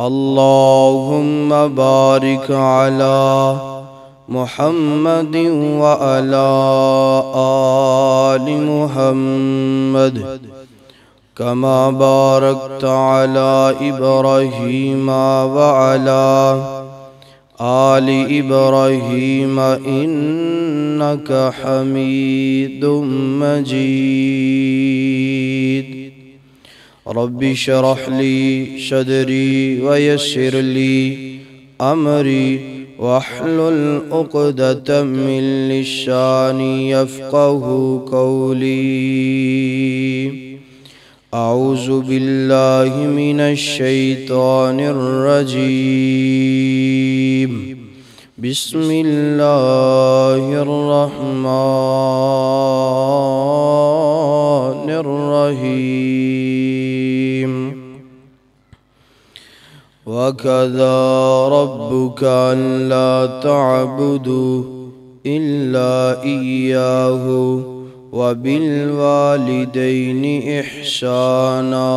اللہم بارک علی محمد وعلی آل محمد کما بارکت علی ابراہیم وعلی آل ابراہیم انک حمید مجید رب اشرح لی صدری ویسر لی امری واحلل عقدۃ من لسانی یفقہوا قولی اعوذ باللہ من الشیطان الرجیم بسم اللہ الرحمن الرحیم وَقَضَى رَبُّكَ أَلَّا تَعْبُدُوا إِلَّا إِيَّاهُ وَبِالْوَالِدَيْنِ إِحْسَانًا۔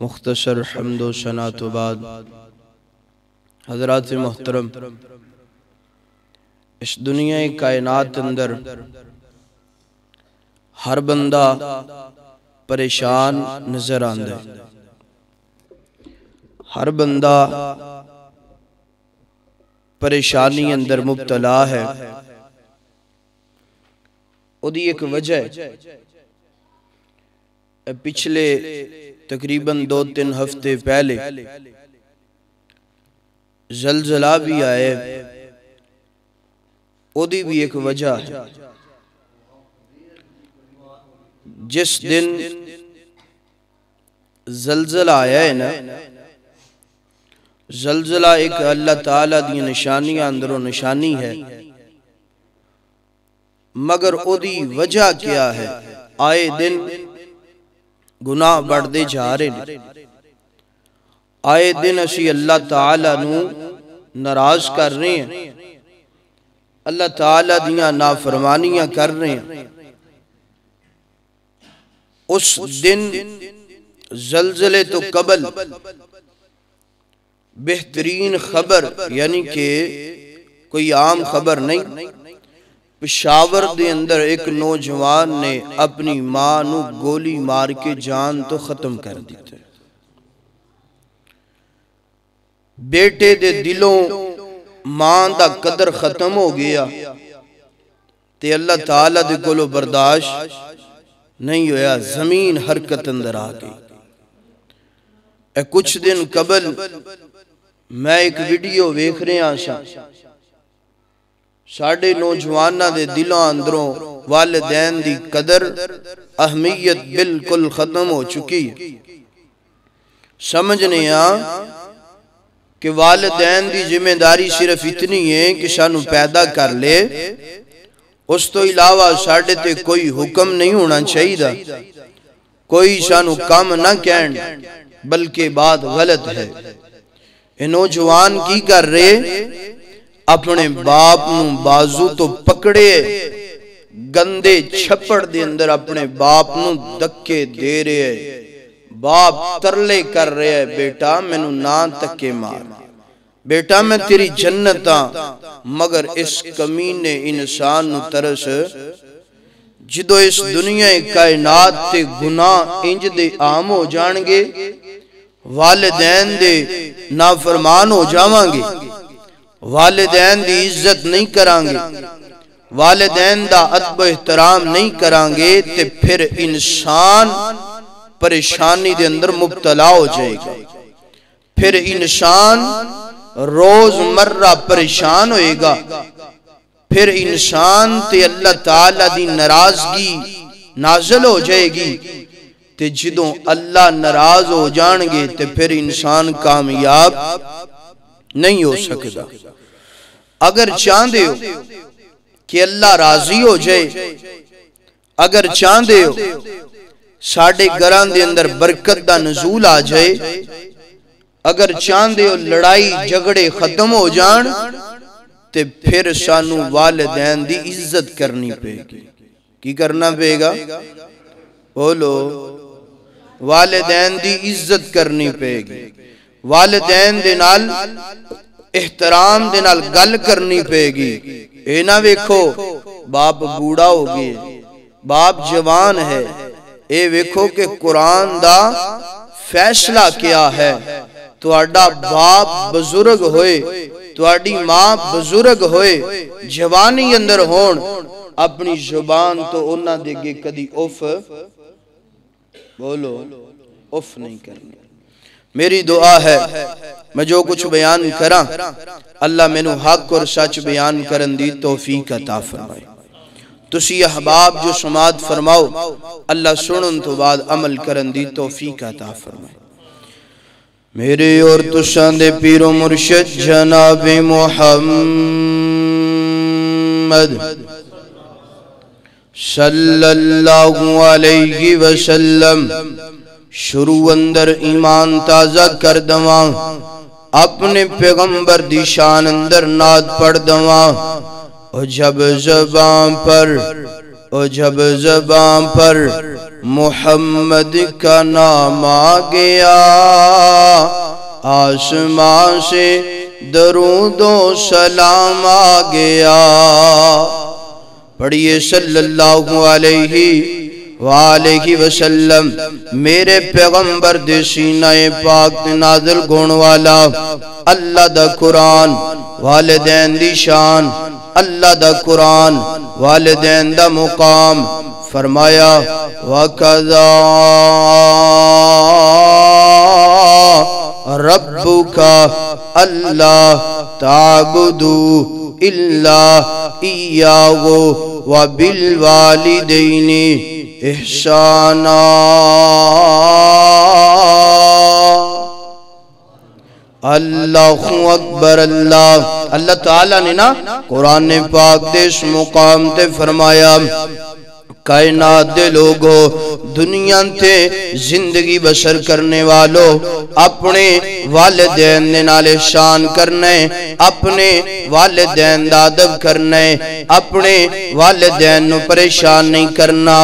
مختصر حمد و ثنا تو بعد حضرات محترم، اس دنیا کائنات اندر ہر بندہ پریشان نظر آندے، ہر بندہ پریشانی اندر مبتلا ہے۔ او دی ایک وجہ ہے، پچھلے تقریباً 2-3 ہفتے پہلے زلزلہ بھی آئے، او دی بھی ایک وجہ ہے۔ جس دن زلزلہ آیا ہے نا، زلزلہ ایک اللہ تعالیٰ دی نشانیاں اندروں نشانی ہے، مگر او دی وجہ کیا ہے؟ آئے دن گناہ بڑھ دے جا رہے ہیں، آئے دن اسی اللہ تعالیٰ نو ناراض کر رہے ہیں، اللہ تعالیٰ دیاں نافرمانیاں کر رہے ہیں۔ اس دن زلزلے تو قبل بہترین خبر، یعنی کہ کوئی عام خبر نہیں، پشاور دے اندر ایک نوجوان نے اپنی ماں نو گولی مار کے جان تو ختم کر دیتے۔ بیٹے دے دلوں ماں دا قدر ختم ہو گیا تے اللہ تعالیٰ دے کولو برداشت نہیں ہویا، زمین حرکت اندر آ گئی۔ کچھ دن قبل میں ایک ویڈیو ویکھ رہے آشا، ساڑھے نوجوانہ دے دلوں اندروں والدین دی قدر اہمیت بالکل ختم ہو چکی ہے۔ سمجھنے کہ والدین دی ذمہ داری صرف اتنی ہے کہ سانو پیدا کر لے، اس تو علاوہ ساڑھے تے کوئی حکم نہیں ہونا چاہیے دا، کوئی سانو کام نہ کہن، بلکہ بات غلط ہے۔ یہ نوجوان کی کر رہے؟ اپنے باپ نو بازو تو پکڑے، گندے چھپڑ دے اندر اپنے باپ نو دکے دے رہے، باپ ترلے کر رہے، بیٹا میں نو نہ تکے مار، بیٹا میں تیری جنتاں، مگر اس کمینے انسان نو ترس جدو اس دنیا کائنات تے گناہ انج دے عام ہو جانگے، والدین دے نافرمان ہو جاوانگے، والدین دی عزت نہیں کرانگے، والدین دا ادب و احترام نہیں کرانگے، تے پھر انسان پریشانی دے اندر مبتلا ہو جائے گا، پھر انسان روز مرہ پریشان ہوئے گا، پھر انسان تے اللہ تعالیٰ دی ناراضگی نازل ہو جائے گی، تے جدوں اللہ ناراض ہو جانگے تے پھر انسان کامیاب نہیں ہو سکتا۔ اگر چاندے ہو کہ اللہ راضی ہو جائے، اگر چاندے ہو ساڑھے گران دے اندر برکت دا نزول آ جائے، اگر چاندے ہو لڑائی جھگڑے ختم ہو جان، تے پھر سانو والدین دی عزت کرنی پے گی۔ کی کرنا پے گا؟ بولو، والدین دی عزت کرنی پے گی، والدین دے نال احترام دے نال گل کرنی پے گی۔ اے نہ ویکھو باپ بوڑھا ہو گئے، باپ جوان ہے، اے ویکھو کہ قرآن دا فیصلہ کیا ہے۔ تہاڈا باپ بزرگ ہوئے، تہاڈی ماں بزرگ ہوئے، جوانی اندر ہون، اپنی زبان تو انہاں دے گے کدی اف بولو اف نہیں کرنی۔ میری دعا ہے میں جو کچھ بیان کراں اللہ میں نو حق اور سچ بیان کرن دی توفیق عطا فرمائے۔ تسی احباب جو سماعت فرماؤ اللہ سنن تو بعد عمل کرن دی توفیق عطا فرمائے۔ میرے اور تساں دے پیر و مرشد جناب محمد صلی اللہ علیہ وسلم شروع اندر ایمان تازہ کر دواں، اپنے پیغمبر دی شان اندر نعت پڑھ دواں۔ اور جب زبان پر محمد کا نام آ گیا، آسمان سے درود و سلام آ گیا۔ پڑھیے صلی اللہ علیہ وآلہ وسلم۔ میرے پیغمبر دے سینہ پاک تے نازل گون والا اللہ دا قرآن، والدین دی شان، اللہ دا قرآن، والدین دا مقام، فرمایا وَقَضَى رَبُّكَ أَلَّا تَعْبُدُوا إِلَّا إِيَّاهُ وَبِالْوَالِدَيْنِ احسانا۔ اللہ اکبر۔ اللہ تعالیٰ نے نا قرآن پاک دے اس مقام تے فرمایا کائنات دے لوگو، دنیا تے زندگی بسر کرنے والو، اپنے والدین نے نال احسان کرنے، اپنے والدین دا ادب کرنے، اپنے والدین نو پریشان نہیں کرنا،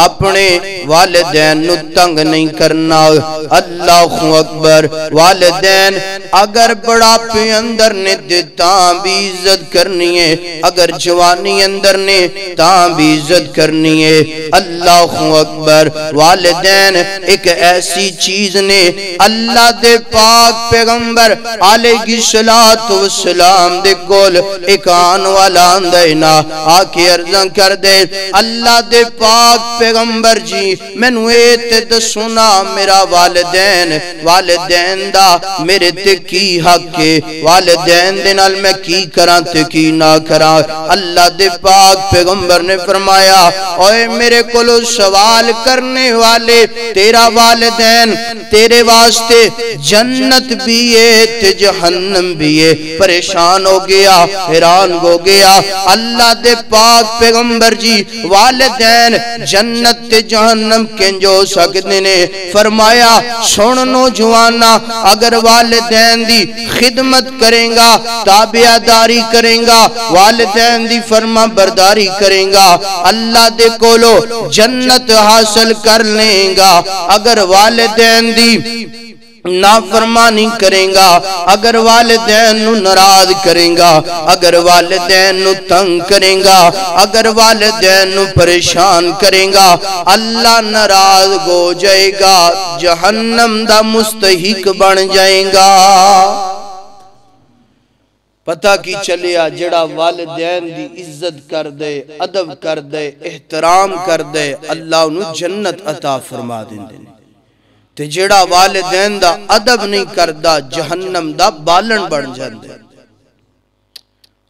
اپنے والدین نو تنگ نہیں کرنا۔ اللہ اکبر۔ والدین اگر بڑا پہ اندر نے دے تاں بھی عزت کرنی ہے، اگر جوانی اندر نے تاں بھی عزت کرنی ہے۔ اللہ اکبر۔ والدین ایک ایسی چیز نے اللہ دے پاک پیغمبر علیہ السلام دے گول ایک آن والا اندینا آکے ارزاں کر دے، اللہ دے پاک پیغمبر جی میں نو ایتے دسونا میرا والدین دا میرے تے کی حق کے، والدین دے نال میں کی کراں تے کی نہ کراں۔ اللہ دے پاک پیغمبر نے فرمایا اوے میرے کولو سوال کرنے والے، تیرا والدین تیرے واسطے جنت بھی ہے تے جہنم بھی ہے۔ پریشان ہو گیا، حیران ہو گیا۔ اللہ دے پاک پیغمبر جی والدین جنت تے جہنم کنجو سکتے نے؟ فرمایا سن نوجوانا، اگر والدین دی خدمت کریں گا، تابعداری کریں گا، والدین دی فرما برداری کریں گا، اللہ دے کولو جنت حاصل کر لیں گا۔ اگر والدین دی نافرمانی کریں گا، اگر والدین نو ناراض کریں گا، اگر والدین نو تنگ کریں گا، اگر والدین نو پریشان کریں گا، اللہ ناراض ہو جائے گا، جہنم دا مستحق بن جائے گا۔ پتہ کی چلیا جڑا والدین دی عزت کر دے، ادب کر دے، احترام کر دے، اللہ انہوں جنت عطا فرما دیں۔ تے جڑا والدین دا ادب نہیں کردہ جہنم دا بالن بڑھ جاندے۔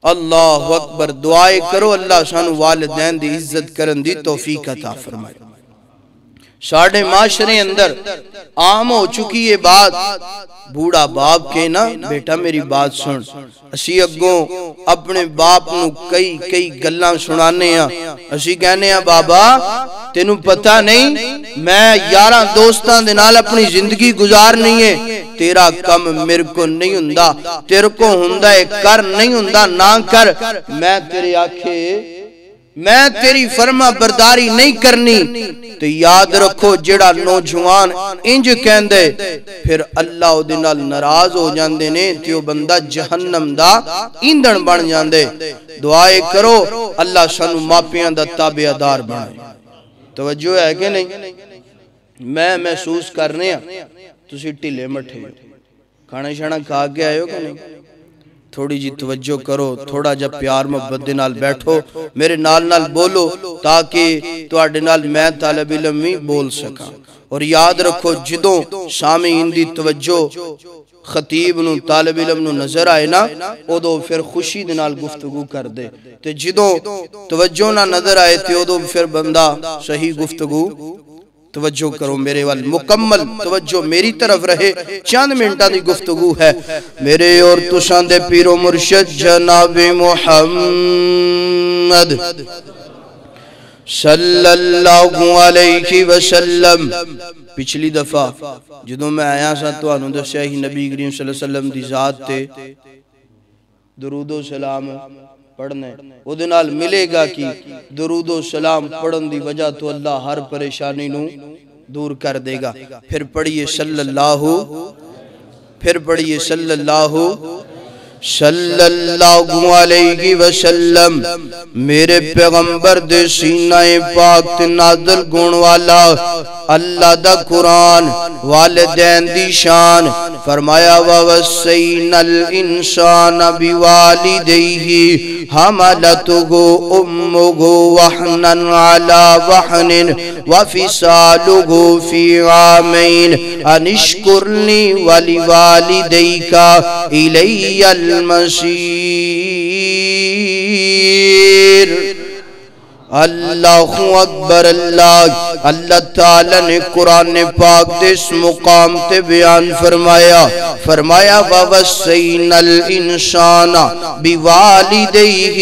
اللہ اکبر۔ دعائے کرو اللہ سانو والدین دی عزت کرن دی توفیق عطا فرمائے۔ ساڑھے معاشرے اندر عام ہو چکی یہ بات، بوڑھا باپ کے نا بیٹا میری بات سن، اسی اگوں اپنے باپ نو کئی گلاں سنانے ہیں، اسی کہنے ہیں بابا تینوں پتہ نہیں میں 11 دوستاں دے نال اپنی زندگی گزارنی ہے، تیرا کم میرے کو نہیں ہوندا، تیرے کو ہوندا ہے کر نہیں ہوندا نہ کر، میں تیرے آکھے میں تیری فرما برداری نہیں کرنی تو یاد رکھو جڑا نوجوان انج کہندے پھر اللہ او دے نال ناراض ہو جاندے نے تے او بندہ جہنم دا ایندھن بن جاندے دعائے کرو اللہ سانو ماپیاں دا تابعدار بنائے توجہ ہے کہ نہیں میں محسوس کرنے تسی ٹھلے مٹھے کھانا شانا کھا کے آئے ہو کہ نہیں تھوڑی جی توجہ کرو تھوڑا جب پیار محبت دے نال بیٹھو میرے نال بولو تاکہ تواڈے نال میں طالب علم بھی بول سکاں اور یاد رکھو جدوں سامعین دی توجہ خطیب نو طالب علم نو نظر آئے نا اودو پھر خوشی دے نال گفتگو کر دے تے جدوں توجہ نہ نظر آئے تے اودو پھر بندہ صحیح گفتگو توجہ کرو میرے وال مکمل توجہ میری طرف رہے چند منٹاں دی گفتگو ہے میرے اور تساں دے پیر و مرشد جناب محمد صلی اللہ علیہ وسلم پچھلی دفعہ جدوں میں آیا سا تو انہوں دسیا ہی نبی کریم صلی اللہ علیہ وسلم دی ذات تے درود و سلام پڑھنے وہ دنال ملے گا کہ درود و سلام پڑھن دی وجہ تو اللہ ہر پریشانی نو دور کر دے گا پھر پڑھئے صلی اللہ علیہ وسلم میرے پیغمبر دے سینہ پاک تے نازل گون والا اللہ دا قرآن والدین دی شان فرمایا وَوَسَّيْنَا الْإِنسَانَ بِوَالِدَيْهِ حَمَلَتُهُ أُمُّهُ وَحْنًا عَلَى وَحْنٍ وَفِصَالُهُ فِي عَامَيْنِ أَنِ اشْكُرْ لِي وَلِوَالِدَيْكَ إِلَيَّ الْمَصِيرُ اللہ اکبر اللہ تعالی نے قرآن پاک دے اس مقام تے بیان فرمایا وَوَسَّيْنَا الْإِنسَانَ بِوَالِدَيْهِ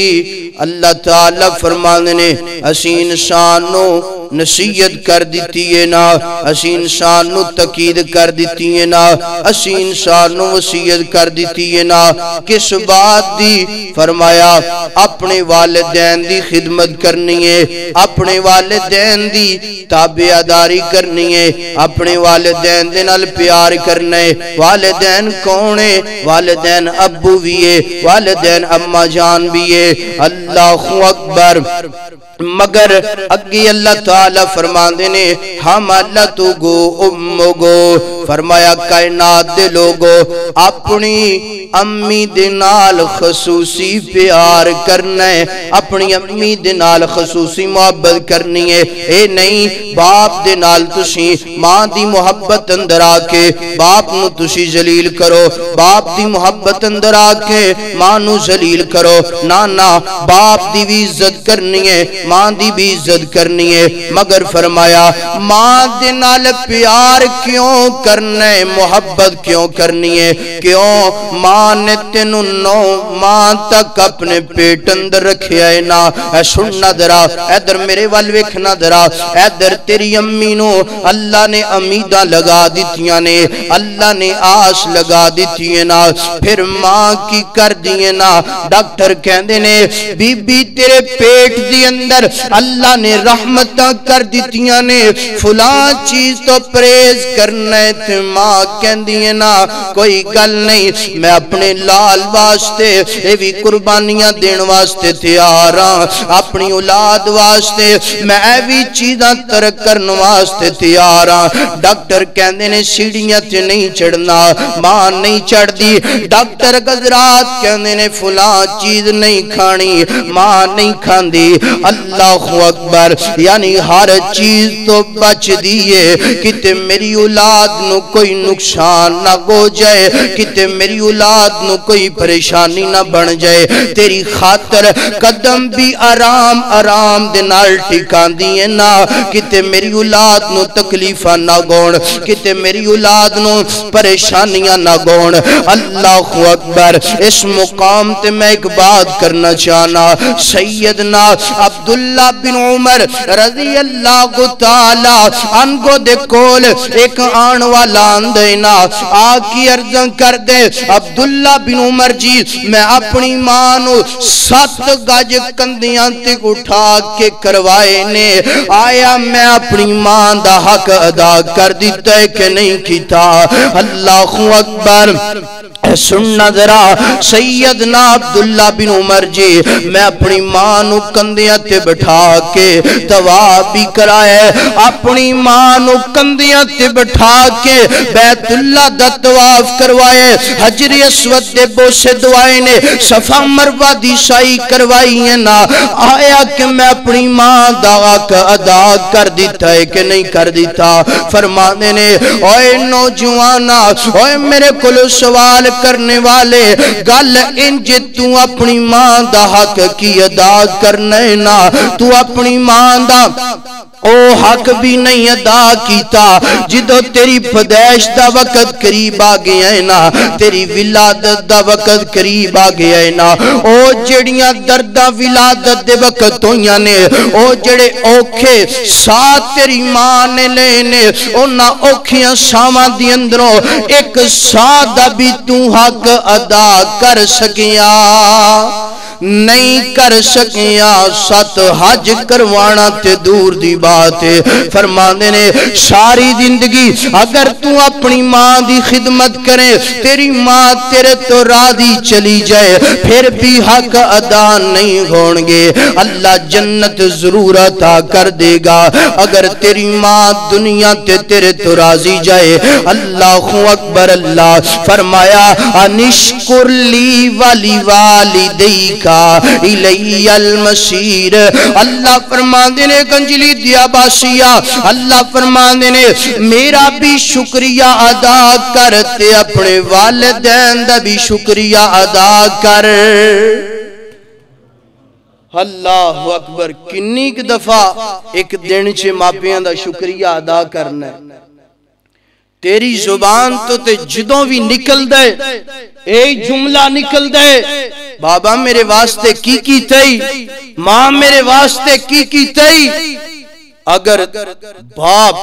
اللہ تعالی فرمانے نے اسی انسانوں نصیحت کر دیتی ہے نا اسی انسانوں تقید کر دیتی ہے نا اسی انسانوں وصیت کر دیتی ہے نا کس بات دی فرمایا اپنے والدین دی خدمت کرنی ہے اپنے والدین دی تابعداری کرنی ہے اپنے والدین دے نال پیار کرنے والدین کون ہے والدین ابو بھی ہے والدین اما جان بھی ہے اللہ اکبر مگر اگی اللہ تعالی فرماندے نے حملتہ امہ فرمایا کائنات دے لوگو اپنی امی دے نال خصوصی پیار کرنا ہے اپنی امی دے نال خصوصی محبت کرنی ہے اے نہیں باپ دے نال تسی ماں دی محبت اندر آکے باپ نو تسی ذلیل کرو باپ دی محبت اندر آکے ماں نو ذلیل کرو نانا باپ دی بھی عزت کرنی ہے ماں دی بھی عزت کرنی ہے مگر فرمایا ماں دے نال پیار کیوں کرنا ہے محبت کیوں کرنی ہے کیوں ماں نے تینو نو ماں تک اپنے پیٹ اندر رکھیا ہے نا اے سننا درا ایدر میرے والویکھنا درا ایدر تیری امی نو اللہ نے امیدہ لگا دیتیاں نے اللہ نے آس لگا دیتی ہے نا پھر ماں کی کر دیئے نا ڈاکٹر کہندے نے بی بی تیرے پیٹ دی اندر اللہ نے رحمتہ کر دیتیاں نے فلاں چیز تو پریز کرنے تھے ماں کہندیے نا کوئی گل نہیں میں اپنے لال واسطے اے بھی قربانیاں دین واسطے تیاراں اپنی اولاد واسطے میں اے بھی چیزاں ترک کرن واسطے تیاراں ڈاکٹر کہندے نے سیڑھیاں تے نہیں چڑھنا ماں نہیں چڑھ دی ڈاکٹر حضرات کہندے نے فلاں چیز نہیں کھانی ماں نہیں کھاندی اللہ اکبر یعنی ہر چیز تو بچ دیئے کتے میری اولاد نو کوئی نقصان نہ ہو جائے کتے میری اولاد نو کوئی پریشانی نہ بن جائے تیری خاطر قدم بھی آرام آرام دنال ٹھکان دیئے نا کتے میری اولاد نو تکلیفہ نہ گون کتے میری اولاد نو پریشانیاں نہ گون اللہ اکبر اس مقام تے میں ایک بات کرنا چاہنا سیدنا عبداللہ بن عمر رضی اللہ تعالی عنہ دے کول ایک آن والا اندینا آکی ارزاں کر دے عبداللہ بن عمر جی میں اپنی مانو 7 گج کندیاں تک اٹھا کے کروائے نے آیا میں اپنی ماں دا حق ادا کر دیتا ہے کہ نہیں کیتا؟ اللہ اکبر۔ سننا ذرا سیدنا عبداللہ بن عمر جی، میں اپنی ماں نو کندیاں تے بٹھا کے طواف بھی کرائے، اپنی ماں نو کندیاں تے بٹھا کے بیت اللہ دا طواف کروائے، حجر اسود دے بوسے دعائے نے، صفا مروہ دی سائی کروائی ہے نا۔ آیا کہ میں اپنی ماں دا حق ادا کر دیتا ہے کہ نہیں کر دیتا؟ فرمانے نے اوے نوجوانا، اوے میرے کلو سوال کرنے والے، گل انج تو اپنی ماں دا حق کی ادا کرنے نا، تو اپنی ماں دا او حق بھی نہیں ادا کیتا جدو تیری پیدائش دا وقت قریب آ گیا ہے نا، تیری ولادت دا وقت قریب آ گیا ہے نا۔ او جڑیاں درداں ولادت دے وقت ہویاں نے، او جڑے اوکھے ساتھ تیری ماں نے لینے، اونا اوکھیاں ساواں دی اندروں ایک ساتھ دا بھی تو حق ادا کر سکیا نہیں کر سکیا، سات حج کروانا تے دور دی بات ہے۔ فرمانے نے ساری زندگی اگر تو اپنی ماں دی خدمت کرے، تیری ماں تیرے تو راضی چلی جائے، پھر بھی حق ادا نہیں ہونگے، اللہ جنت ضرور عطا کر دے گا۔ اگر تیری ماں دنیا تے تیرے تو راضی جائے، اللہ اکبر۔ اللہ فرمایا انشکر لی والی والدیک الی المصیر۔ اللہ فرماندے نے گنجلی دیا باسیا، اللہ فرماندے نے میرا بھی شکریہ ادا کرتے، اپنے والدین دا بھی شکریہ ادا کر۔ اللہ اکبر۔ کنی کی دفعہ ایک دن چھے ماپیاں دا شکریہ ادا کرنا ہے، تیری زبان تو تے جدوں بھی نکل دے ایک جملہ نکل دے، بابا میرے واسطے کی تئی، ماں میرے واسطے کی تئی۔ اگر باپ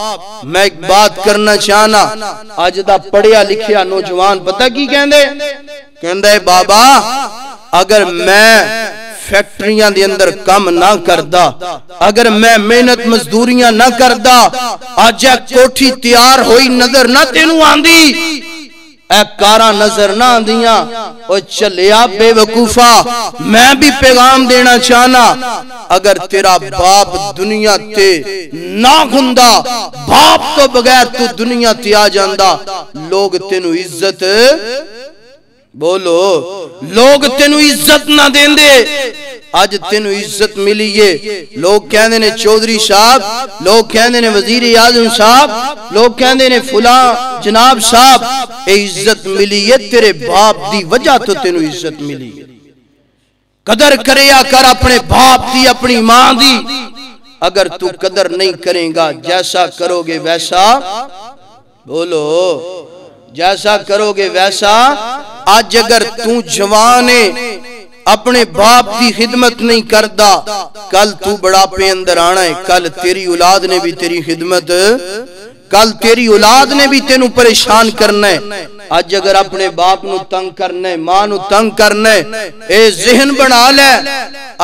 میں ایک بات کرنا چاہنا، آج دا پڑھیا لکھیا نوجوان پتہ کی کہندے بابا اگر میں فیکٹریاں دے اندر کم نہ کردا، اگر میں محنت مزدوریاں نہ کردا، آج کوٹھی تیار ہوئی نظر نہ تینوں آندی، اے کارا نظر نہ آندیاں، او چلیا بے وقوفا۔ میں بھی پیغام دینا چاہنا، اگر تیرا باپ دنیا تے نہ گھندا، باپ تو بغیر تو دنیا تے آ جاندہ، لوگ تینوں عزت بولو، لوگ تینوں عزت نہ دیں دے۔ آج تینوں عزت ملیے، لوگ کہندے نے چودھری صاحب، لوگ کہندے نے وزیر اعظم صاحب، لوگ کہندے نے فلاں جناب صاحب، اے عزت ملیے تیرے باپ دی وجہ تو تینوں عزت ملی۔ قدر کریا کر اپنے باپ دی، اپنی ماں دی۔ اگر تو قدر نہیں کریں گا، جیسا کرو گے ویسا بولو، جیسا کرو گے ویسا۔ آج اگر تو جوانے اپنے باپ دی خدمت نہیں کردا، کل تو بڑا پہ اندر آنا ہے، کل تیری اولاد نے بھی تیری خدمت، کل تیری اولاد نے بھی تینوں پریشان کرنا ہے۔ آج اگر اپنے باپ نو تنگ کرنا ہے، ماں نو تنگ کرنا ہے، اے ذہن بنا لے،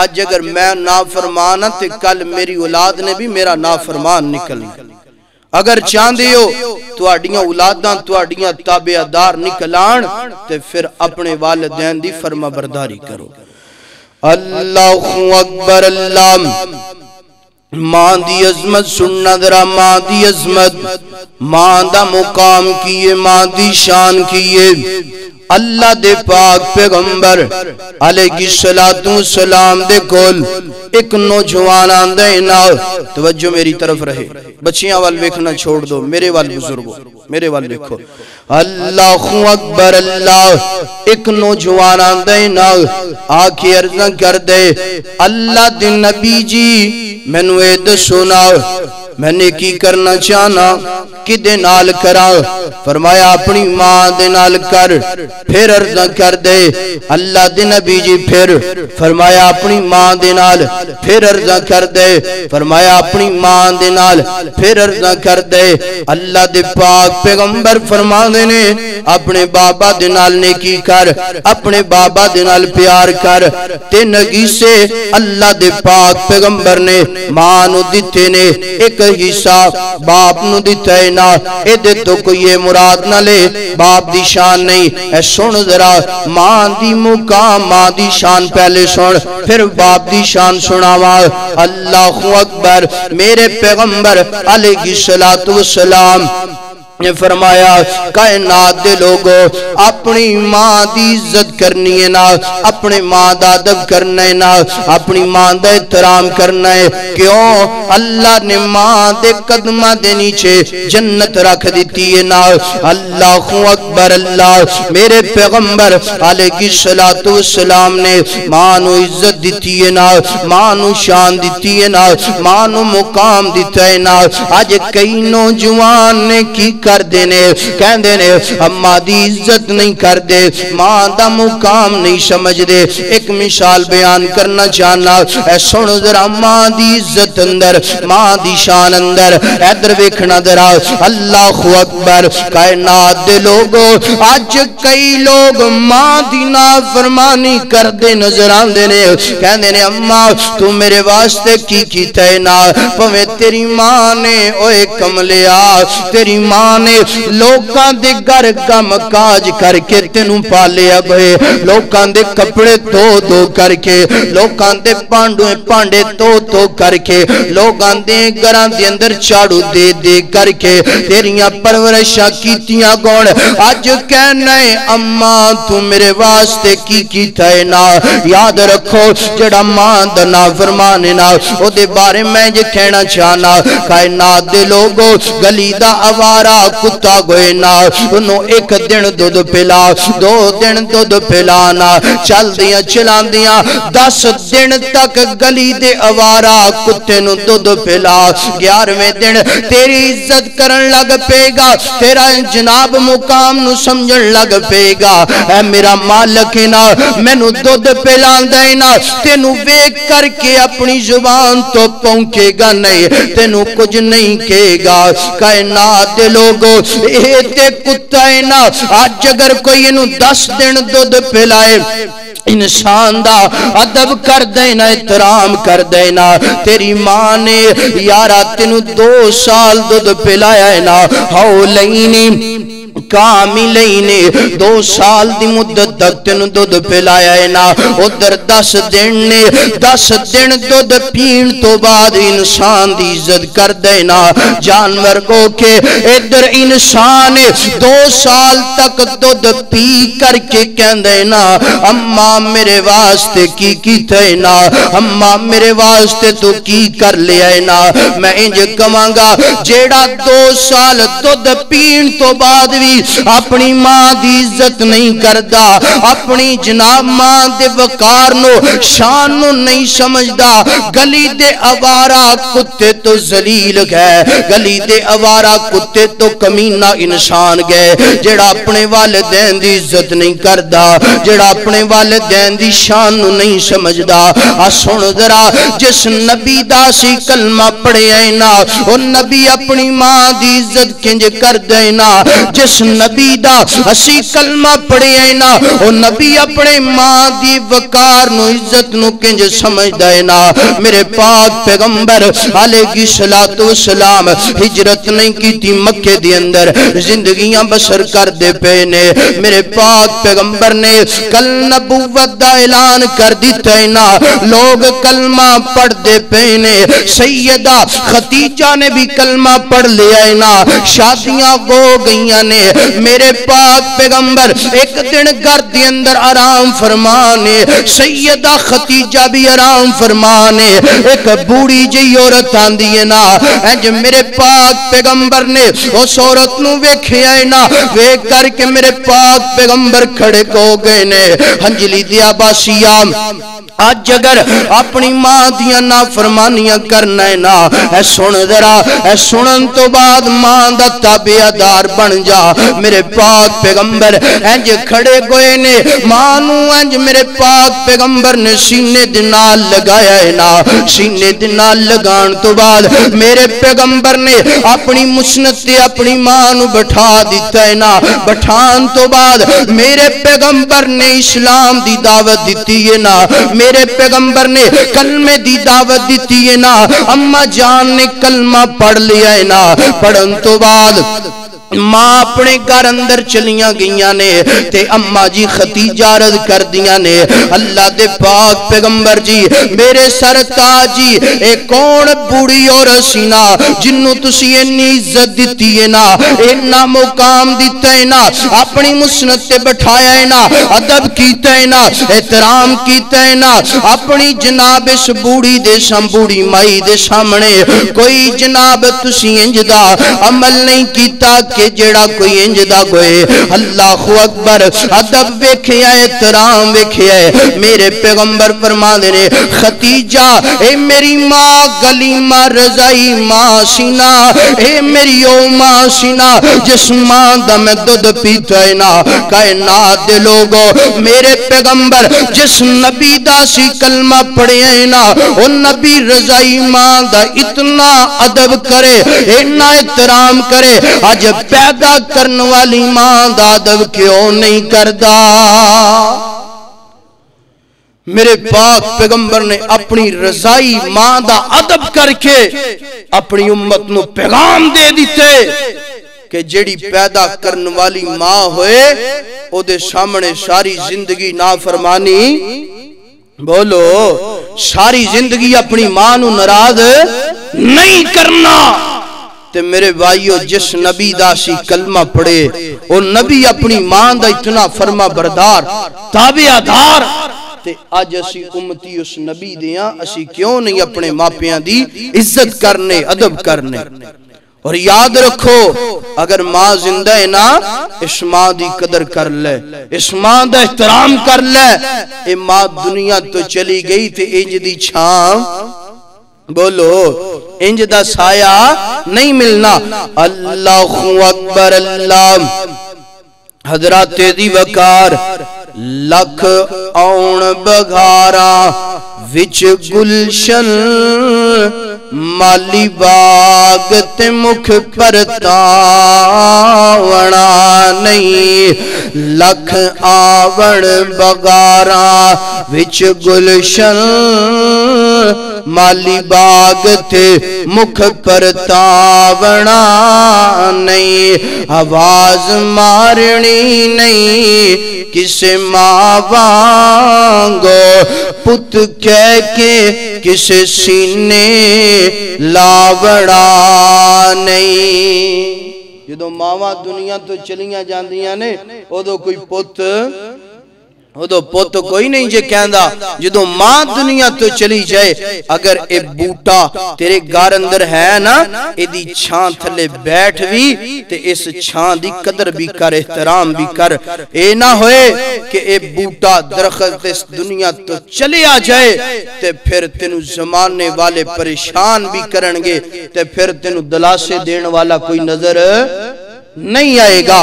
آج اگر میں نافرمانا تے کل میری اولاد نے بھی میرا نافرمان نکلنا۔ اگر چاندے ہو تو اڈیاں اولاداں تو اڈیاں تابعدار نکلان تے پھر اپنے والدین دی فرما برداری کرو۔ اللہ اکبر۔ اللہ ماں دی عظمت سننا ذرا، ماں دی عظمت، ماں دا مقام کیے، ماں دی شان کیے۔ اللہ دے پاک پیغمبر علیہ السلام دے کول ایک نوجوان آندے نا، توجہ میری طرف رہے، بچیاں وال ویکھنا چھوڑ دو، میرے وال بزرگو، میرے وال ویکھو۔ اللہ اکبر۔ اللہ ایک نوجوان آندے نا، آکے عرض کر دے اللہ دے نبی جی میں نو اے دسو نا، میں نے کی کرنا چاہنا، کدے نال کرا؟ فرمایا اپنی ماں دے نال کر۔ پھر عرض کر دے اللہ دے نبی جی، پھر فرمایا اپنی ماں دے نال۔ پھر عرض کر دے فرمایا اپنی ماں دے نال۔ پھر عرض کر دے اللہ دے پاک پیغمبر فرما دینے اپنے بابا دے نال نیکی کر، اپنے بابا دے نال پیار کر۔ تے نگی سے اللہ دے پاک پیغمبر نے ماں نو دتے نے ایک حصہ باپ نو دیتا ہے نا، اے دے تو کوئی یہ مراد نہ لے باپ دی شان نہیں. اے سن ذرا ماں دی مقام ماں دی شان پہلے سن پھر باپ دی شان سناوا. اللہ اکبر. میرے پیغمبر علیہ السلام نے فرمایا کائنات دے لوگو اپنی ماں دی عزت کرنی ہے نا، اپنے ماں دا ادب کرنا ہے نا، اپنی ماں دا احترام کرنا ہے. کیوں؟ اللہ نے ماں دے قدمہ دے نیچے جنت رکھ دیتی ہے نا. اللہ اکبر. اللہ میرے پیغمبر علیہ السلام نے ماں نو عزت دیتی ہے نا، ماں نو شان دیتی ہے نا، ماں نو مقام دیتا ہے نا. آج کئی نوجوان نے کی کر دینے کہن دینے اماں دی عزت نہیں کر دے، ماں دا مقام نہیں سمجھ دے. ایک مثال بیان کرنا چاہنا. اے سن ذرا ماں دی عزت اندر ماں دی شان اندر ادھر ویکھنا ذرا. اللہ اکبر. کائنات دے لوگو آج کئی لوگ ماں دی نافرمانی کر دے نظر آندے نے. کہندے نے اماں تو میرے واسطے کی کیتا ہے نا، پویں تیری ماں نے اوے کملیا تیری ماں نے لوکاں دے گھر کم کاج کر کے تینوں پالیا گئے، لوکاں دے کپڑے دو دو کر کے، لوکاں دے پانڈے دو کر کے، لوکاں دے گھراں دے اندر چاڑو دے دے کر کے تیریاں پرورشاں کیتیاں گون. اج کہنا ہے اماں تو میرے واسطے کی کیتا ہے نا. یاد رکھو جڑا ماں دا نافرمان ہے نا او دے بارے میں جے کہنا چاہنا. کائنات دے لوگو گلی دا آوارا کتا گوئے نا انہوں ایک دن دودھ پلا 2 دن دودھ پلانا چل دیاں چلان دیاں 10 دن تک گلی دے آوارا کتے نو دودھ پلا 11ویں دن تیری عزت کرن لگ پے گا، تیرا جناب مقام نو سمجھن لگ پے گا. اے میرا مالک نا میں نو دودھ پلان دینا تینو ویک کر کے اپنی زبان تو پونکے گا نہیں، تینو کچھ نہیں کہے گا. کائنات دے لوگو اے تے کتا ہے نا. آج اگر کوئی انہوں 10 دن دودھ پلائے انسان دا ادب کر دینا احترام کر دینا. تیری ماں نے یارا تینو 2 سال دودھ پلایا ہے نا حولینی کاملین 2 سال دی مدت تک تینو دودھ پلایا ہے نا. ادھر 10 دن نے 10 دن دودھ پین تو بعد انسان دی عزت کر دینا جانور کو کے. ادھر انسان 2 سال تک دودھ پی کر کے کہن دینا اماں میرے واسطے کی کیتا ہے نا، اماں میرے واسطے تو کی کر لیا ہے نا. میں انج کہاں گا جیڑا 2 سال دودھ پین تو بعد بھی اپنی ماں دی عزت نہیں کردا، اپنی جناب ماں دے وقار نو شان نو نہیں سمجھدا، گلی دے آوارا کتے تو ذلیل گئے، گلی دے آوارا کتے تو کمینہ انسان گئے. جڑا اپنے والدین دی عزت نہیں کردا، جڑا اپنے والدین دی شان نو نہیں سمجھدا. سن ذرا جس نبی دا سی کلمہ پڑھے آئے نا وہ نبی اپنی ماں دی عزت کنج کر دے نا. جس نبی دا اسی کلمہ پڑھے آئے نا وہ نبی اپنے ماں دی وقار نو عزت نو کنج سمجھ دے نا. میرے پاک پیغمبر علیہ السلام ہجرت نہیں کی تھی مکے دی اندر زندگیاں بسر کر دے پینے. میرے پاک پیغمبر نے کل نبوت دا اعلان کر دیتا ہے نا، لوگ کلمہ پڑھ دے پینے. سیدہ خدیجہ نے بھی کلمہ پڑھ لیا ہے نا، شادیاں ہو گئیاں نے. میرے پاک پیغمبر ایک دن گھر دی اندر آرام فرمانے، سیدہ خدیجہ بھی آرام فرمانے. ایک بوڑھی جی عورت آندی ہے نا، انج میرے پاک پیغمبر نے اس عورت نو ویکھیا ہے نا، ویکھ کر کے میرے پاک پیغمبر کھڑے ہو گئے نے. ہنجلی دیا باسیا آج اگر اپنی ماں دیاں نافرمانیاں کرنا ہے نا، اے سن ذرا اے سنن تو بعد ماں دا تابعدار بن جا. میرے پاک پیغمبر انج کھڑے گئے نے، ماں نو انج میرے پاک پیغمبر نے سینے دے نال لگایا ہے نا. سینے دے نال لگان تو بعد میرے پیغمبر نے اپنی مسند تے اپنی ماں نو بٹھا دیتا ہے نا. بٹھان تو بعد میرے پیغمبر نے اسلام دی دعوت دیتی ہے نا. میرے پیغمبر نے کلمے دی دعوت دیتی ہے نا، اما جان نے کلمہ پڑھ لیا ہے نا، پڑھن تو بعد ماں اپنے گھر اندر چلیاں گئیاں نے تے اماں جی ختیجہ عرض کر دیاں نے اللہ دے پاک پیغمبر جی میرے سرتاج جی اے کون بوڑھی اور سینا جنوں تسی اتنی عزت دیتی ہے نا، اتنا مقام دیتا ہے نا، اپنی مسند تے بٹھایا ہے نا، ادب کیتا ہے نا، احترام کیتا ہے نا، اپنی جناب اس بوڑھی دے بوڑھی مائی دے سامنے کوئی جناب تسی انجدا عمل نہیں کیتا کہ جڑا کوئی انجدہ کوئی اللہ اکبر ادب ویکھیا ہے، احترام ویکھیا ہے۔ میرے پیغمبر فرما دینے ختیجہ اے میری ماں گلیمہ رضائی ماں سینا، اے میری او ماں سینا جس ماں دا میں دودھ پیتا ہے نا، کائنات دے لوگو میرے پیغمبر جس نبی دا سی کلمہ پڑھے ہیں نا، او نبی رضائی ماں دا اتنا ادب کرے، اتنا احترام کرے، آج پیدا کرنے والی ماں دا ادب کیوں نہیں کردا؟ میرے پاک پیغمبر نے اپنی رضائی ماں دا ادب کر کے اپنی امت نو پیغام دے دیتے کہ جیڑی پیدا کرنے والی ماں ہوئے او دے سامنے ساری زندگی نافرمانی بولو ساری زندگی اپنی ماں نو ناراض نہیں کرنا۔ تے میرے بھائیو جس نبی دا سی کلمہ پڑھے او نبی اپنی ماں دا اتنا فرما بردار تابعدار تے آج اسی امتی اس نبی دیاں اسی کیوں نہیں اپنے ماپیاں دی عزت کرنے ادب کرنے۔ اور یاد رکھو اگر ماں زندہ ہے نا اس ماں دی قدر کر لے، اس ماں دا احترام کر لے، اے ماں دنیا تو چلی گئی تے انج دی چھام بولو انج دا سایہ نہیں ملنا۔ اللہ اکبر اللہ حضرات دی وقار لکھ آن بغارا وچ گلشن مالی باغ تے مکھ پرتا وڑا نہیں، لکھ آوڑ بغارا وچ گلشن مالی باغ تے مکھ پرتا وڑا نہیں، آواز مارنی نہیں کسے ماں وانگو پت کہہ کے کسے سینے لاوڑا نہیں۔ جدو ماواں دنیا تو چلیاں جاندیاں نے ادو کوئی پت کوئی نہیں جے کہندا، جدو ماں دنیا تو چلی جائے اگر اے بوٹا تیرے گھر اندر ہے نا اے دی چھان تھلے بیٹھ بھی تے اس چھان دی قدر بھی کر احترام بھی کر، اے نہ ہوئے کہ اے بوٹا درخت اس دنیا تو چلے آ جائے تے پھر تینو زمانے والے پریشان بھی کرنگے تے پھر تینو دلاسے دین والا کوئی نظر نہیں آئے گا۔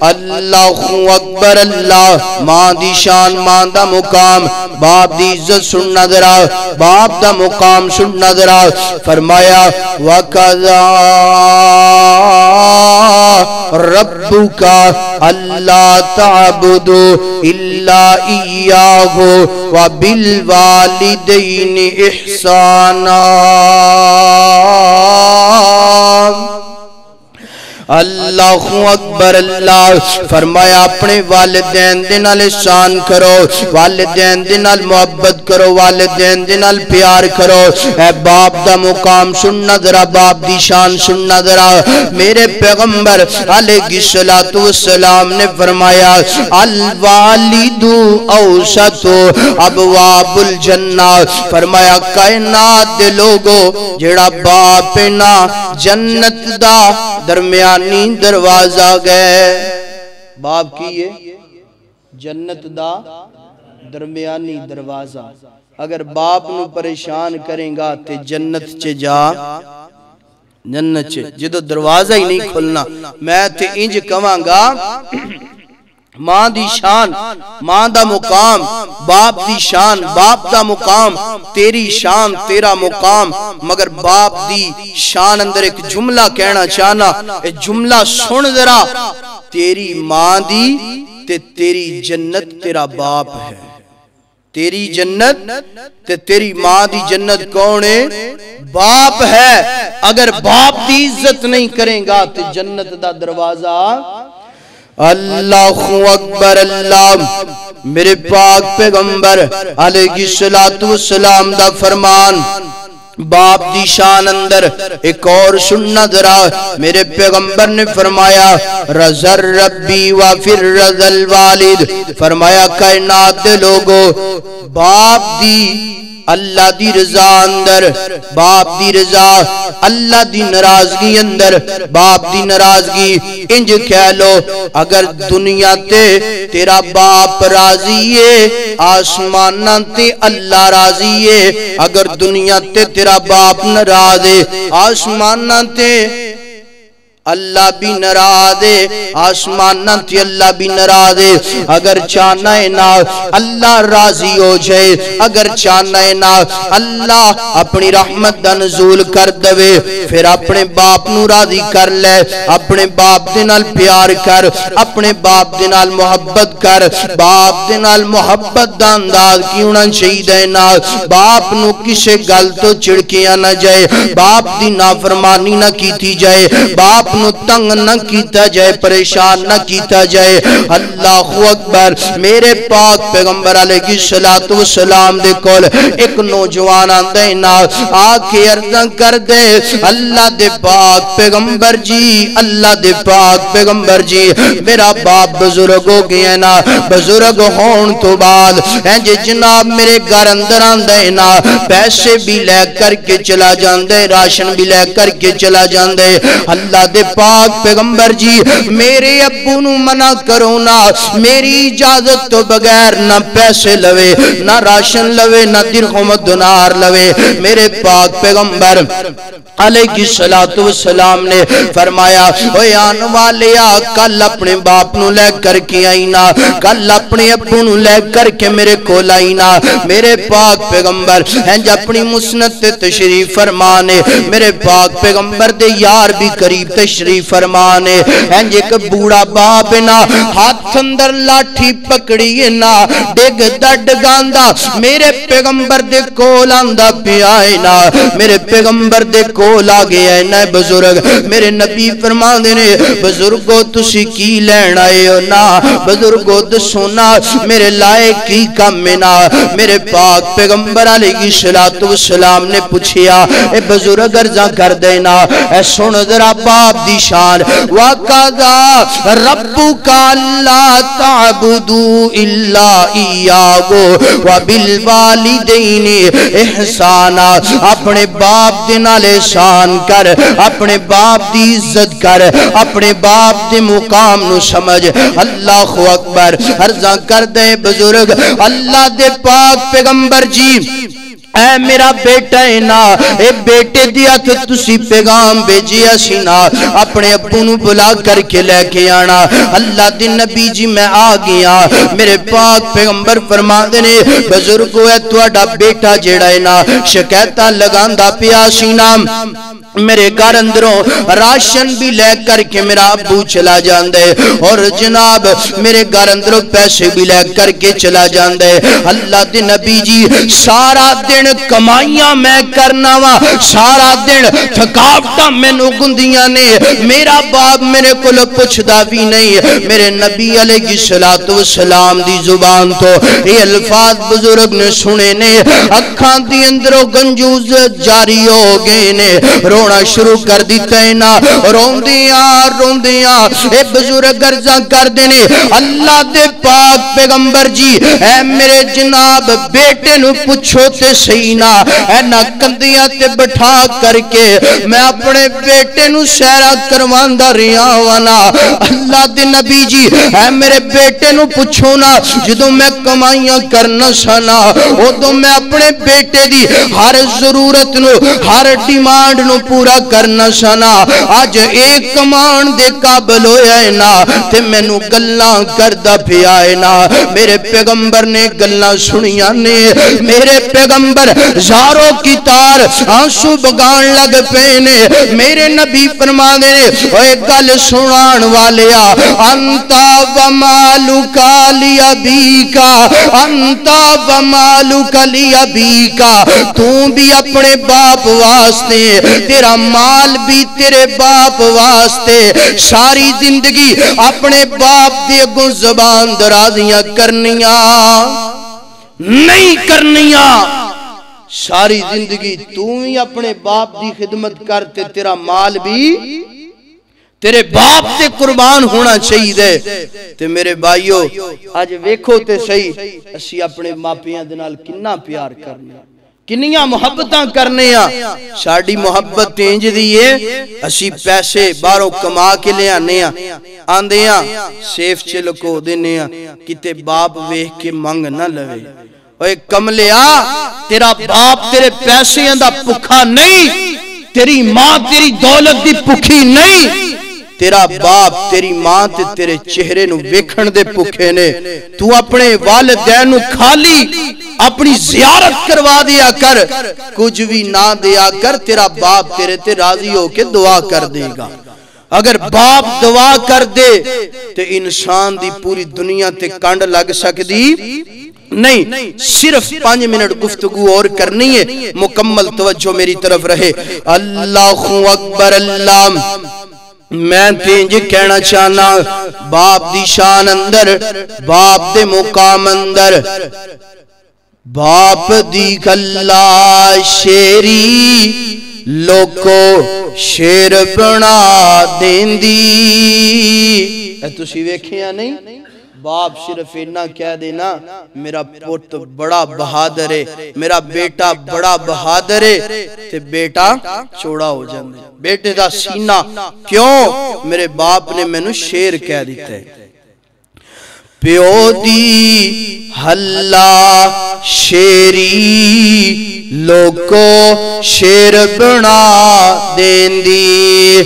اللہ اکبر اللہ ماں دی شان ماں دا مقام باپ دی عزت سننا ذرا، باپ دا مقام سننا ذرا۔ فرمایا وَقَضَى رَبُّكَ أَلَّا تَعْبُدُوا إِلَّا إِيَّاهُ وَبِالْوَالِدَيْنِ إِحْسَانًا۔ اللہ اکبر اللہ فرمایا اپنے والدین دے نال احسان کرو، والدین دے نال محبت کرو، والدین دے نال پیار کرو۔ اے باپ دا مقام سننا ذرا، باپ دی شان سننا ذرا۔ میرے پیغمبر علیہ الصلوۃ والسلام نے فرمایا الوالد اوسط ابواب الجنہ، فرمایا کائنات دے لوگو جڑا باپ نا جنت دا درمیان دروازہ گئے، باپ کی ہے جنت دا درمیانی دروازہ، اگر باپ نو پریشان کریں گا تے جنت چے جا جنت چے جدو دروازہ ہی نہیں کھلنا۔ میں تے انج کہاں گا ماں دی شان ماں دا مقام، باپ دی شان باپ دا مقام، تیری شان تیرا مقام، مگر باپ دی شان اندر ایک جملہ کہنا چاہنا، ایک جملہ سن ذرا، تیری ماں دی تے تیری جنت تیرا باپ ہے۔ تیری جنت تے تیری ماں دی جنت کون ہے؟ باپ ہے. اگر باپ دی عزت نہیں کریں گا تو جنت دا دروازہ. اللہ اکبر. اللہ میرے پاک پیغمبر علیہ السلام دا فرمان. باپ دی شان اندر ایک اور سننا ذرا. میرے پیغمبر نے فرمایا رضر ربی و پھر رضل والد. فرمایا کائنات دے لوگو باپ دی اللہ دی رضا اندر، باپ دی رضا اللہ دی ناراضگی اندر، باپ دی ناراضگی انج کہہ لو اگر دنیا تے تیرا باپ راضی ہے آسماناں تے اللہ راضی ہے. اگر دنیا تے تیرا باپ ناراض ہے آسماناں تے اللہ بھی ناراض ہے، آسماناں تے اللہ بھی ناراض ہے. اگر چاہنا ہے نا اللہ راضی ہو جائے، اگر چاہنا ہے نا اللہ اپنی رحمت دا نزول کر دوے، پھر اپنے باپ نو راضی کر لے. اپنے باپ دے نال پیار کر، اپنے باپ دے نال محبت کر. باپ دے نال محبت دا انداز کی ہونا چاہیے نا باپ نو کسے گل تو چڑکیاں نہ جائے، باپ دی نافرمانی نہ کیتی جائے، باپ نو تنگ نہ کیتا جائے، پریشان نہ کیتا جائے. اللہ اکبر. میرے پاک پیغمبر علیہ السلام دے کول ایک نوجوان آندے نا آ کے عرضاں کر دے اللہ دے پاک پیغمبر جی، اللہ دے پاک پیغمبر جی میرا باپ بزرگ ہو گیا نا، بزرگ ہون تو بعد جی جناب میرے گھر اندر آندے نا پیسے بھی لے کر کے چلا جاندے، راشن بھی لے کر کے چلا جاندے. اللہ دے پاک پیغمبر جی میرے ابو نو منع کرو نا، میری اجازت تو بغیر نہ پیسے لوے، نہ راشن لوے، نہ درہم دینار لوے. میرے پاک پیغمبر علیہ السلام نے فرمایا اوے آن والیا کل اپنے باپ نو لے کر کے آئی نا، کل اپنے ابو نو لے کر کے میرے کول آئی نا. میرے پاک پیغمبر ہنج اپنی مسند تے تشریف فرمانے، میرے پاک پیغمبر دے یار بھی قریب تشریف فرمانے. ہنج ایک بوڑا باپ نا ہاتھ اندر لاٹھی پکڑی نا ڈگ دڈ گاندا میرے پیغمبر دے کول آندا پیا نا، میرے پیغمبر دے کول آ گیا نا بزرگ. میرے نبی فرماندے نے بزرگو تسی کی لین آئے ہو نا، بزرگو دسو نا میرے لائے کی کم نا. میرے پاک پیغمبر علیہ السلام نے پوچھیا اے بزرگ عرضاں کر دینا اے سن ذرا باپ دی شان. وَقَضَى رَبُّكَ أَلَّا تَعْبُدُوا إِلَّا إِيَّاهُ وَبِالْوَالِدَيْنِ إِحْسَانًا. اپنے باپ دے نال احسان کر، اپنے باپ دی عزت کر، اپنے باپ دے مقام نو سمجھ. اللہ اکبر. عرضاں کر دے بزرگ اللہ دے پاک پیغمبر جی اے میرا بیٹا ہے نا اے بیٹے دیا تو تسی پیغام بھیجیا سی نا اپنے ابو نو بلا کر کے لے کے آنا. اللہ دے نبی جی میں آ گیا. میرے پاک پیغمبر فرما دینے بزرگو ہے تواڈا بیٹا جیڑا ہے نا شکایتاں لگاندا پیا سی نا، میرے گھر اندروں راشن بھی لے کر کے میرا ابو چلا جاندے اور جناب میرے گھر اندروں پیسے بھی لے کر کے چلا جاندے. اللہ دے نبی جی سارا دن کمائیاں میں کرنا وا، سارا دن تھکاوٹاں مینوں گندیاں نے، میرا باپ میرے کول پوچھدا بھی نہیں. میرے نبی علیہ السلام دی زبان تو یہ الفاظ بزرگ نے سنے نے، اکھاں دی اندروں گنجوز جاری ہو گئے نے، رونا شروع کر دیتا ہے نا. روندیاں اے بزرگ عرضاں کر دینے اللہ دے پاک پیغمبر جی اے میرے جناب بیٹے نو پوچھو تے صحیح نا، اے نا کندیاں تے بٹھا کر کے میں اپنے بیٹے نو سیرا کرواندا رہیا وانا. اللہ دے نبی جی اے میرے بیٹے نو پوچھو نا جدوں میں کمائیاں کرنا سنا ادوں میں اپنے بیٹے دی ہر ضرورت نو ہر ڈیمانڈ نو پورا کرنا سنا. آج ایک کمان دے قابل ہویا ہے نا تے میں نو گلاں کردا پیا ہے نا. میرے پیغمبر نے گلاں سنیاں نے، میرے پیغمبر انبر زاروں کی تار آنسو بگان لگ پینے میرے نبی فرما دے اے گل سنان والیا انتا ومالکا لی ابیکا انتا ومالکا لی ابیکا تو بھی اپنے باپ واسطے تیرا مال بھی تیرے باپ واسطے ساری زندگی اپنے باپ دے گن زبان درازیاں کرنیاں نہیں کرنیاں ساری زندگی تو ہی اپنے باپ دی خدمت کرتے تیرا مال بھی تیرے باپ تے قربان ہونا چاہیے تے میرے بھائیو آج ویکھو تے صحیح اسی اپنے ماپیاں دنال کنا پیار کرنے کنیاں محبتاں کرنے ہیں ساڑی محبت تینج دیئے اسی پیسے باروں کما کے لے آنے ہیں آندے ہیں سیف چلکو دینے ہیں کتے باپ ویہ کے منگ نہ لوے اوہ کملیا تیرا باپ تیرے پیسے اندہ پکھا نہیں تیری ماں تیری دولت دی پکھی نہیں تیرا باپ تیری ماں تے تیرے چہرے نو ویکھن دے پکھے نے تو اپنے والدین نو کھالی اپنی زیارت کروا دیا کر کچھ بھی نہ دیا کر تیرا باپ تیرے تے راضی ہو کے دعا کر دے گا اگر باپ دعا کر دے تو انسان دی پوری دنیا تے کانڈ لگ سکتی نہیں صرف 5 منٹ گفتگو اور کرنی ہے مکمل توجہ میری طرف رہے اللہ اکبر اللہ میں تینج کہنا چاہنا باپ دی شان اندر باپ دے مقام اندر باپ دی کلا شیری لوکو شیر بنا دین دی اے تسی ویکھیا نہیں باپ صرف اتنا کہہ دینا میرا پوت بڑا بہادر ہے میرا بیٹا بڑا بہادر ہے تے بیٹا چوڑا ہو جاندے بیٹے دا سینہ کیوں میرے باپ نے میں نو شیر کہہ دیتا ہے پیو دی ہلا شیری لوکو شیر بنا دین دی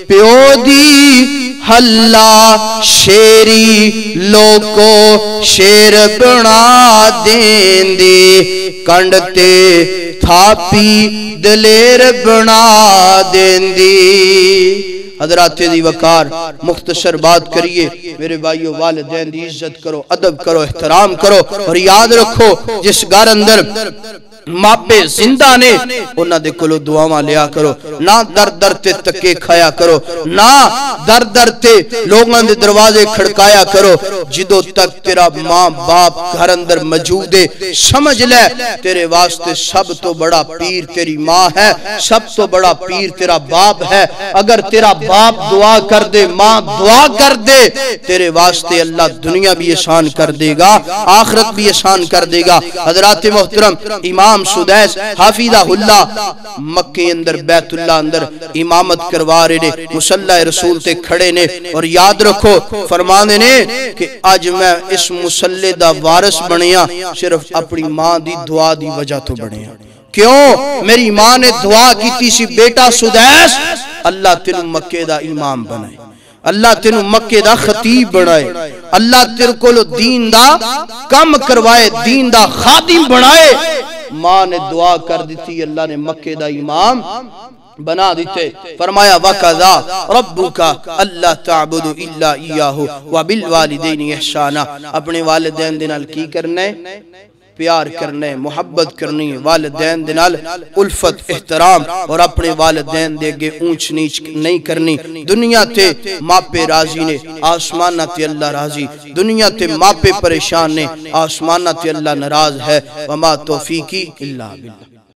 پیو دی ہلا شیری لوکو شیر بنا دین دی کنڈتے تھاپی دلیر بنا دین دی حضرات دی وقار مختصر بات کریے میرے بھائیو والدین دی عزت کرو ادب کرو احترام کرو اور یاد رکھو جس گھر اندر ماپے زندہ نے انہاں دے کلو دعاواں لیا کرو نہ در در تے تکے کھایا کرو نہ در در تے لوگاں دے دروازے کھڑکایا کرو جدو تک تیرا ماں باپ گھر اندر موجود ہے سمجھ لے تیرے واسطے سب تو بڑا پیر تیری ماں ہے سب تو بڑا پیر تیرا باپ ہے اگر تیرا باپ دعا کر دے ماں دعا کر دے تیرے واسطے اللہ دنیا بھی آسان کر دے گا آخرت بھی آسان کر دے گا حضرات محترم امام سدیس حافظہ اللہ مکہ اندر بیت اللہ اندر امامت کروا رہے نے مصلی رسول تے کھڑے نے اور یاد رکھو فرمانے نے کہ آج میں اس مصلی دا وارث بنیا صرف اپنی ماں دی دعا دی وجہ تو بنیا کیوں میری ماں نے دعا کی تیسی بیٹا سدیس اللہ تینو مکہ دا امام بنائے اللہ تینو مکہ دا خطیب بنائے اللہ تیر کو دین دا کم کروائے دین دا خادم بنائے ماں نے دعا کر دیتی اللہ نے مکہ دا امام بنا دیتے فرمایا وَقَذَا رَبُّكَ أَلَّا تَعْبُدُ إِلَّا إِيَّاهُ وَبِالْوَالِدَيْنِ إِحْسَانًا اپنے والدین دنال کی کرنے پیار کرنے محبت کرنی والدین دنال الفت احترام اور اپنے والدین دے گے اونچ نیچ نہیں کرنی دنیا تے ماں پہ راضی نے آسمانہ تے اللہ راضی دنیا تے ماں پہ پریشان نے آسمانہ تے اللہ ناراض ہے وما توفیقی اللہ باللہ